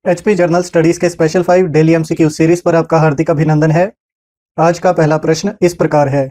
HP journal studies के special 5 daily MCQ series पर आपका हार्दिक अभिनंदन है। आज का पहला प्रश्न इस प्रकार है।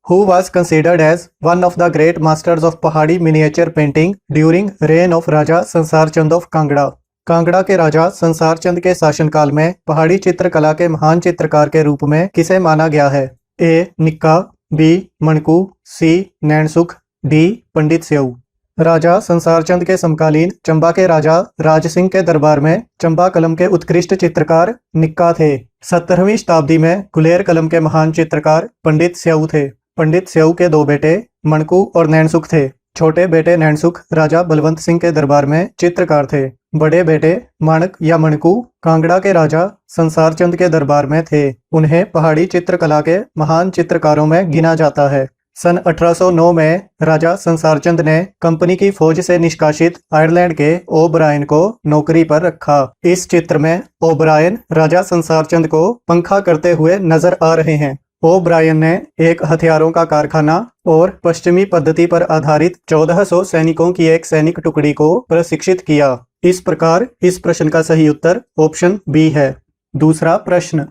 Who was considered as one of the great masters of Pahari miniature painting during reign of Raja Sansar Chand of Kangra. Kangra के राजा संसार चंद के शासनकाल में पहाड़ी चित्रकला के महान चित्रकार के रूप में किसे माना गया है? ए निक्का, बी मणकू, सी नैनसुख, डी पंडित स्यऊ। राजा संसार चंद के समकालीन चंबा के राजा राज सिंह के दरबार में चंबा कलम के उत्कृष्ट चित्रकार निक्का थे। 17वीं शताब्दी में गुलेर कलम के महान चित्रकार पंडित स्यऊ थे। पंडित स्यऊ के दो बेटे मणकू और नैनसुख थे। छोटे बेटे नैनसुख राजा बलवंत सिंह के दरबार में चित्रकार थे। बड़े बेटे माणक या मणकू कांगड़ा के राजा संसार चंद के दरबार में थे। उन्हें पहाड़ी चित्रकला के महान चित्रकारों में गिना जाता है। सन 1809 में राजा संसार चंद ने कंपनी की फौज से निष्कासित आयरलैंड के ओबरायन को नौकरी पर रखा। इस चित्र में ओबरायन राजा संसार चंद को पंखा करते हुए नजर आ रहे हैं। ओबरायन ने एक हथियारों का कारखाना और पश्चिमी पद्धति पर आधारित 1400 सैनिकों की एक सैनिक टुकड़ी को प्रशिक्षित किया। इस प्रकार इस प्रश्न का सही उत्तर ऑप्शन बी है। दूसरा प्रश्न,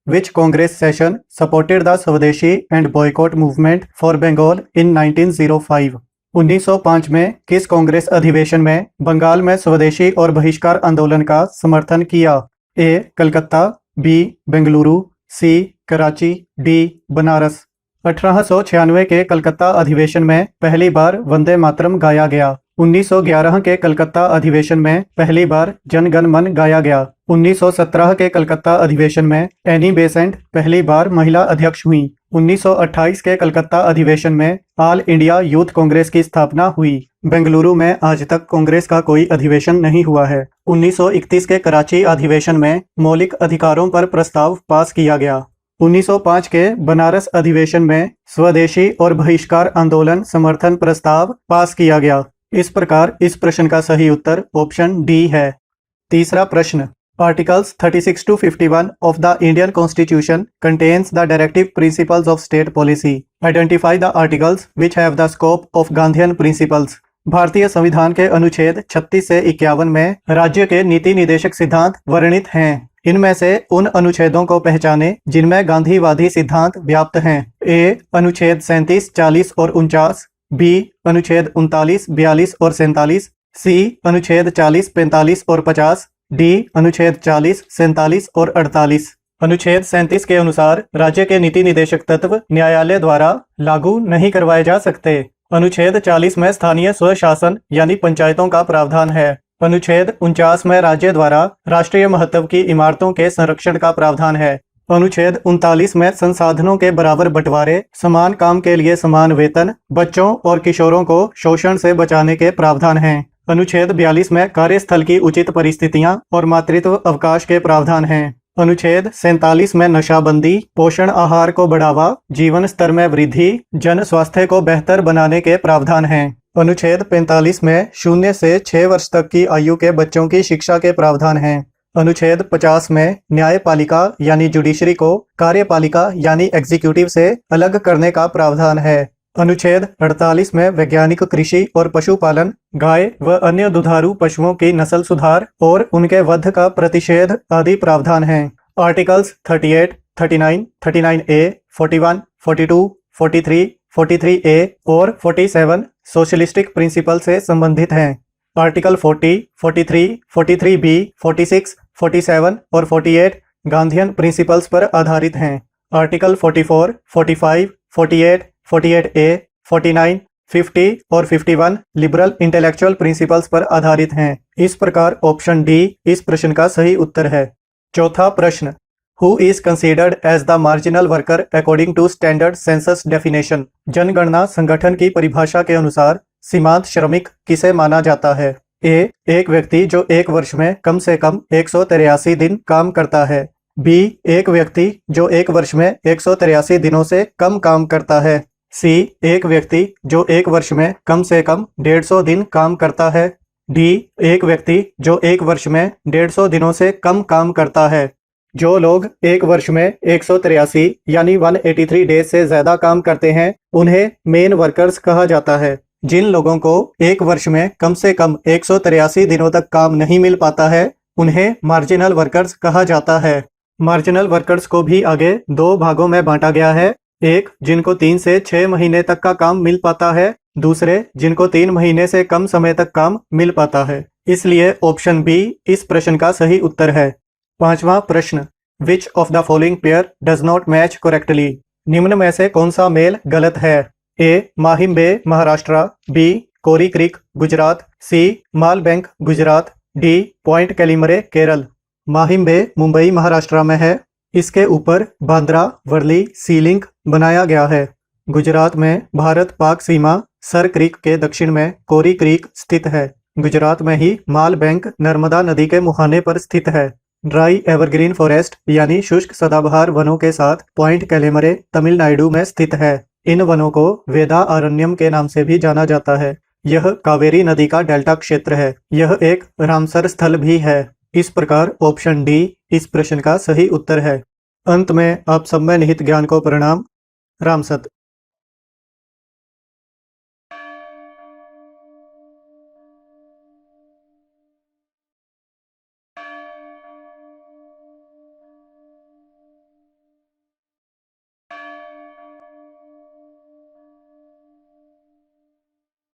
Which Congress session supported the Swadeshi and boycott movement for Bengal in 1905? 1905 में किस कांग्रेस अधिवेशन में बंगाल में स्वदेशी और बहिष्कार आंदोलन का समर्थन किया? ए कलकत्ता, बी बेंगलुरु, सी कराची, डी बनारस। 1896 के कलकत्ता अधिवेशन में पहली बार वंदे मातरम गाया गया। 1911 के कलकत्ता अधिवेशन में पहली बार जन गण मन गाया गया। 1917 के कलकत्ता अधिवेशन में एनी बेसेंट पहली बार महिला अध्यक्ष हुई। 1928 के कलकत्ता अधिवेशन में ऑल इंडिया यूथ कांग्रेस की स्थापना हुई। बेंगलुरु में आज तक कांग्रेस का कोई अधिवेशन नहीं हुआ है। 1931 के कराची अधिवेशन में मौलिक अधिकारों पर प्रस्ताव पास किया गया। 1905 के बनारस अधिवेशन में स्वदेशी और बहिष्कार आंदोलन समर्थन प्रस्ताव पास किया गया। इस प्रकार इस प्रश्न का सही उत्तर ऑप्शन डी है। तीसरा प्रश्न, articles 36 to 51 of the Indian Constitution contains the directive principles of state policy. Identify the articles which have the scope of Gandhian principles. भारतीय संविधान के अनुच्छेद 36 से 51 में राज्य के नीति निदेशक सिद्धांत वर्णित हैं। इनमें से उन अनुच्छेदों को पहचाने जिनमें गांधीवादी सिद्धांत व्याप्त हैं। ए अनुच्छेद 37, 40 और 49, बी अनुच्छेद 39, 42 और 47, सी अनुच्छेद 40, 45 और 50, डी अनुच्छेद 40, 47 और 48। अनुच्छेद 37 के अनुसार राज्य के नीति निदेशक तत्व न्यायालय द्वारा लागू नहीं करवाए जा सकते। अनुच्छेद 40 में स्थानीय स्वशासन यानी पंचायतों का प्रावधान है। अनुच्छेद 49 में राज्य द्वारा राष्ट्रीय महत्व की इमारतों के संरक्षण का प्रावधान है। अनुच्छेद 39 में संसाधनों के बराबर बंटवारे, समान काम के लिए समान वेतन, बच्चों और किशोरों को शोषण से बचाने के प्रावधान हैं। अनुच्छेद 42 में कार्यस्थल की उचित परिस्थितियां और मातृत्व अवकाश के प्रावधान हैं। अनुच्छेद 47 में नशाबंदी, पोषण आहार को बढ़ावा, जीवन स्तर में वृद्धि, जन स्वास्थ्य को बेहतर बनाने के प्रावधान हैं। अनुच्छेद 45 में 0 से 6 वर्ष तक की आयु के बच्चों की शिक्षा के प्रावधान हैं। अनुच्छेद 50 में न्यायपालिका यानी जुडिशरी को कार्यपालिका यानी एग्जीक्यूटिव से अलग करने का प्रावधान है। अनुच्छेद 48 में वैज्ञानिक कृषि और पशुपालन, गाय व अन्य दुधारू पशुओं की नस्ल सुधार और उनके वध का प्रतिषेध आदि प्रावधान हैं। आर्टिकल्स 38, 39, 39A, 41, 42, 43, 43A और 47 सोशलिस्टिक प्रिंसिपल से संबंधित हैं। आर्टिकल 40, 43, 43B, 46, 47 और 48 गांधीयन प्रिंसिपल्स पर आधारित हैं। आर्टिकल 44, 45, 48, 48A, 49, 50 और 51 लिबरल इंटेलेक्चुअल प्रिंसिपल्स पर आधारित हैं। इस प्रकार ऑप्शन डी इस प्रश्न का सही उत्तर है। चौथा प्रश्न, who is considered as the marginal worker according to standard census definition? जनगणना संगठन की परिभाषा के अनुसार सीमांत श्रमिक किसे माना जाता है? ए एक व्यक्ति जो एक वर्ष में कम से कम 183 दिन काम करता है। बी एक व्यक्ति जो एक वर्ष में 183 दिनों से कम काम करता है। सी एक व्यक्ति जो एक वर्ष में कम से कम 150 दिन काम करता है। डी एक व्यक्ति जो एक वर्ष में 150 दिनों से कम काम करता है। जो लोग एक वर्ष में 183 यानी 183 डेज से ज्यादा काम करते हैं उन्हें मेन वर्कर्स कहा जाता है। जिन लोगों को एक वर्ष में कम से कम 183 दिनों तक काम नहीं मिल पाता है उन्हें मार्जिनल वर्कर्स कहा जाता है। मार्जिनल वर्कर्स को भी आगे दो भागों में बांटा गया है। एक, जिनको 3 से 6 महीने तक का काम मिल पाता है। दूसरे, जिनको 3 महीने से कम समय तक काम मिल पाता है। इसलिए ऑप्शन बी इस प्रश्न का सही उत्तर है। पांचवा प्रश्न, which of the following pair does not match correctly? निम्न में से कौन सा मेल गलत है? A, Mahim bay Maharashtra, B, Kori creek Gujarat, C, Mal bank Gujarat, D, point Calimere Kerala. Mahim bay Mumbai Maharashtra में है। इसके ऊपर बांद्रा वर्ली सी लिंक बनाया गया है। गुजरात में भारत पाक सीमा सर क्रीक के दक्षिण में कोरी क्रीक स्थित है। गुजरात में ही माल बैंक नर्मदा नदी के मुहाने पर स्थित है। ड्राई एवरग्रीन फॉरेस्ट यानी शुष्क सदाबहार वनों के साथ पॉइंट कैलिमरे तमिलनाडु में स्थित है। इन वनों को वेदा अरण्यम के नाम से भी जाना जाता है। यह कावेरी नदी का डेल्टा क्षेत्र है। यह एक रामसर स्थल भी है। इस प्रकार ऑप्शन डी इस प्रश्न का सही उत्तर है। अंत में आप सब में निहित ज्ञान को प्रणाम। राम सत।